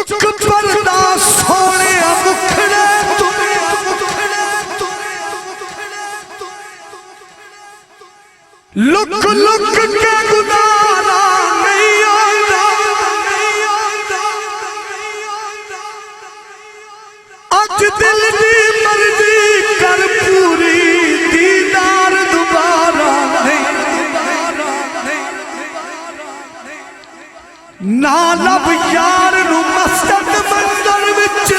चुक परदा सोने मुखड़े लुक लुक के गुजारा नहीं आता अज दिल की मर्जी कर पूरी दीदार दोबारा ना लब यार नू मस्जिद मंदिर विच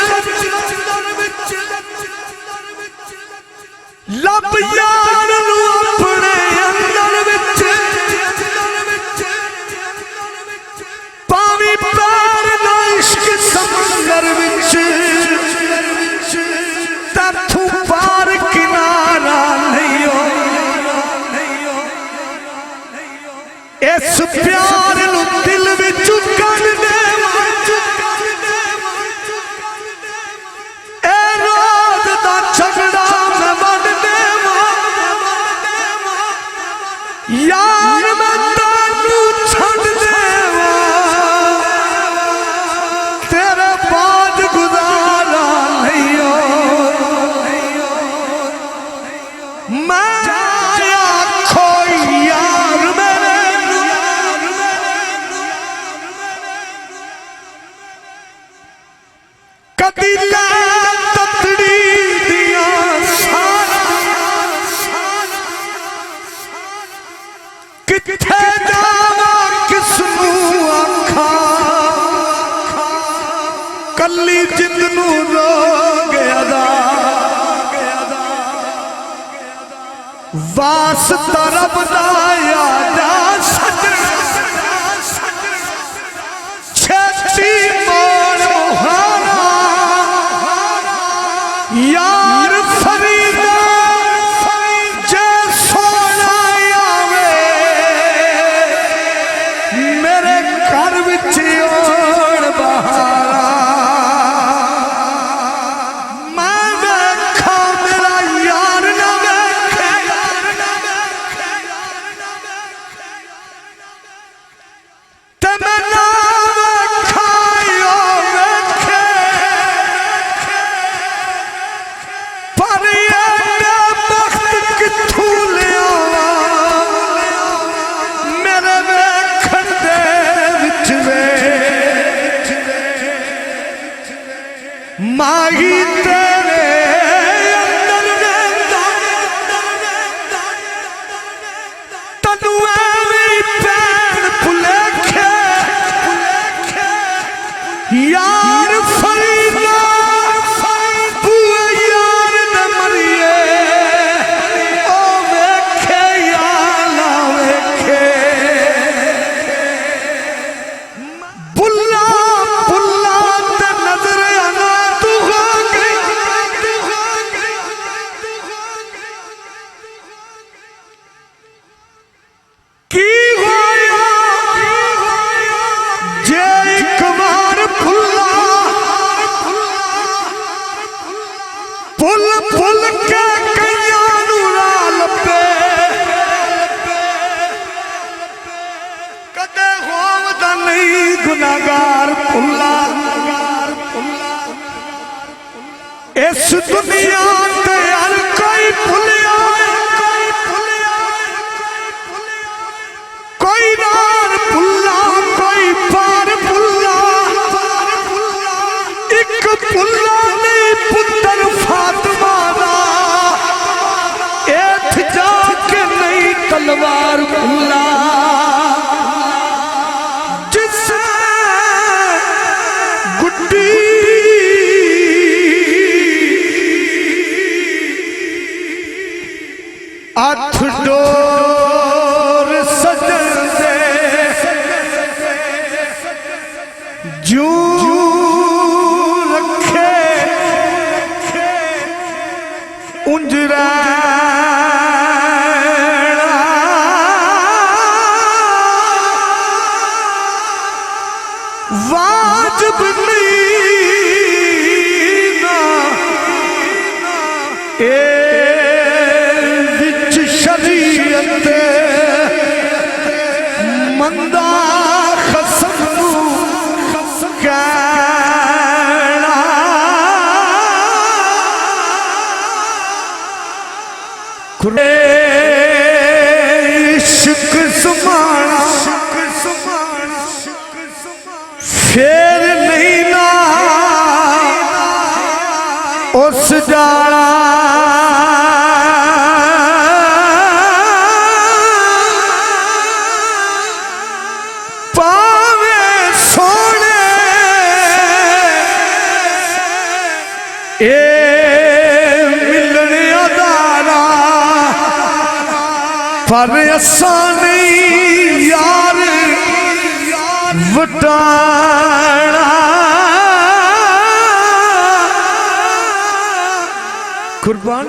लब यार नू अपने अंदर विच पावी पैर ना इश्क समंदर विच तैथों पार किनारा नहीं हो इस प्यार नू दिल विच कढ़ दे ए रात दा झगड़ा मैं वंड देवां यार मैं तैनू छड्ड देवां तेरे बाद गुजारा नहीं हो मैं आखो यार मेरे कदी लै ततड़ी दिया किथे जावा किसनू आखा कली जिंदनू रोग अदा वास्ता रब दा यादा छेती मोड़ मुहारा यार फरीदा जे सोना आवे मेरे घर विच ओण बहारा मैं वेखा मेरा यार ना वेखे ते मैं ना वेखा ओ वेखे पर ये वक्त किथों लिया मेरे वेखण दे विच वे माही तेरे अंदर रहंदा तन्नू ऐवें पैण भुलेखे यार फरीदा बूए यार न मरिए ओ वेखे या ना वेखे बुल्ला बुल्ला ते नजर आना तू हो गई की होया जे एक बार भुल्ला पुल पुल के कईयां नू राह लब्बे कदे होवदा नहीं गुनाहगार भुल्ला इस दुनिया ते हर कोई भुलिया कोई नार भुल्ला कोई पार भुल्ला एक भुल्ला नहीं पुत्र फातिमा दा एथ जाके नहीं तलवार भुल्ला जिसे गुड्डी अठ डोर सजन दे जू रखे उंजरा वाजिब नहीं ना ए विच शरीयत मंदा खसम इश्क समान फेर नहीं ना उस जाना पावे सोने ए मिलने अदारा पर असा नहीं यार वटाना कुर्बान